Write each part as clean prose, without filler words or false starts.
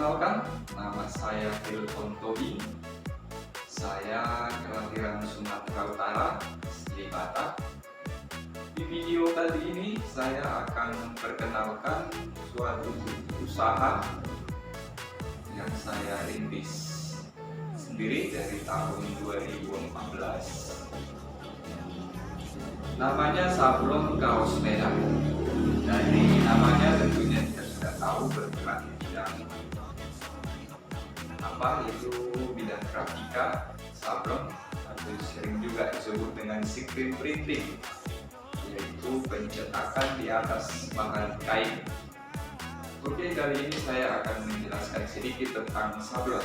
Perkenalkan, nama saya Hilton Tobing. Saya kelahiran Sumatera Utara, asli Batak. Di video kali ini saya akan memperkenalkan suatu usaha yang saya rintis sendiri dari tahun 2014. Namanya Sablon Kaos Medan. Dari namanya tentunya kita sudah tahu bergerak di bidang yaitu bidang grafika, sablon, atau sering juga disebut dengan screen printing, yaitu pencetakan di atas bahan kain. Oke, kali ini saya akan menjelaskan sedikit tentang sablon.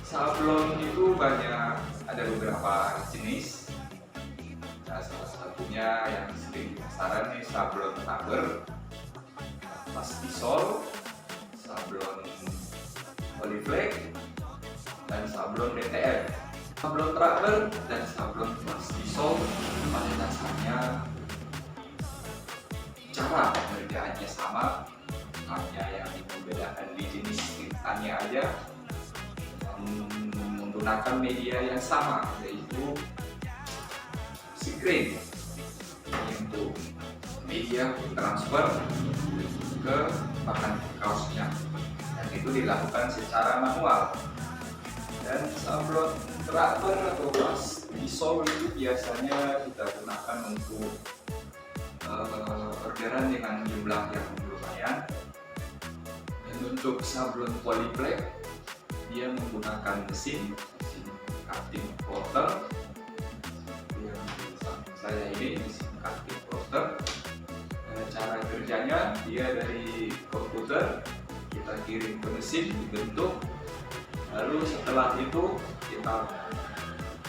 Sablon itu banyak, ada beberapa jenis. Nah, salah satunya yang sering pasaran nih sablon rubber, plastisol, sablon Oliflex, dan sablon DTF. Sablon rubber dan sablon plastisol pada dasarnya cara pengerjaannya sama, hanya yang membedakan di jenis tintannya aja, dan menggunakan media yang sama, yaitu screen untuk media transfer ke bahan kaosnya, dan itu dilakukan secara manual. Dan sablon rubber atau plastisol itu biasanya kita gunakan untuk orderan dengan jumlah yang lumayan. Dan untuk sablon Oliflex, dia menggunakan mesin cutting plotter yang di samping saya ini, mesin cutting plotter. Cara kerjanya, dia dari komputer kita kirim ke mesin, dibentuk, lalu setelah itu kita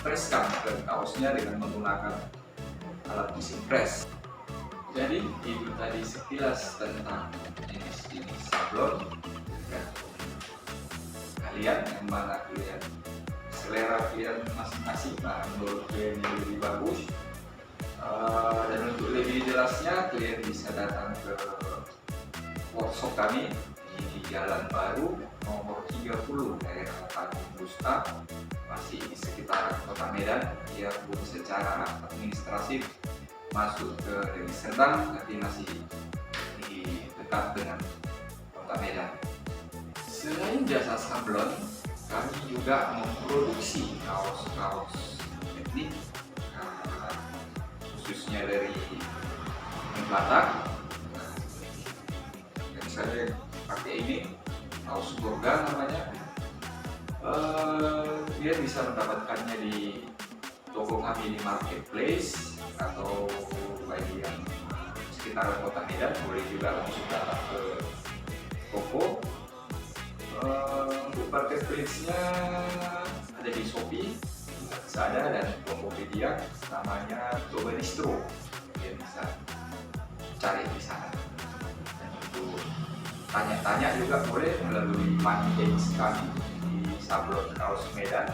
presskan ke kaosnya dengan menggunakan alat mesin press. Jadi itu tadi sekilas tentang jenis-jenis sablon. Kalian yang mana kalian selera kalian masing-masing, mana menurut kalian yang lebih bagus. Dan untuk lebih jelasnya kalian bisa datang ke workshop kami di Jalan Baru nomor 30 daerah Tanjung Gusta, masih di sekitaran Kota Medan. Dia pun secara administratif masuk ke Deli Serdang, tapi masih di dekat dengan Kota Medan. Selain jasa sablon, kami juga memproduksi kaos-kaos etnik, khususnya dari Batak. Yang saya pakai ini kaos Gorga namanya. Dia bisa mendapatkannya di toko kami di marketplace, atau bagi yang sekitaran Kota Medan boleh juga langsung datang ke toko. Untuk marketplace-nya ada di Shopee, Lazada, dan Tokopedia, namanya Toba Distro. Kalian bisa cari di sana. Dan untuk tanya-tanya juga boleh melalui fanpage kami di Sablon Kaos Medan,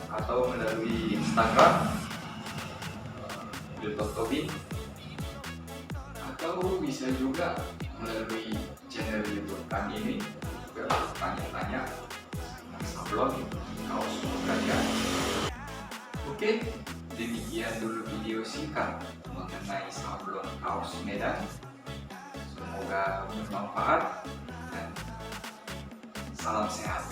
atau melalui Instagram Hilton Tobing, atau bisa juga melalui channel YouTube kami ini juga tanya-tanya tentang sablon kaos kalian. Oke, demikian dulu video singkat mengenai sablon kaos Medan. Semoga bermanfaat dan salam sehat.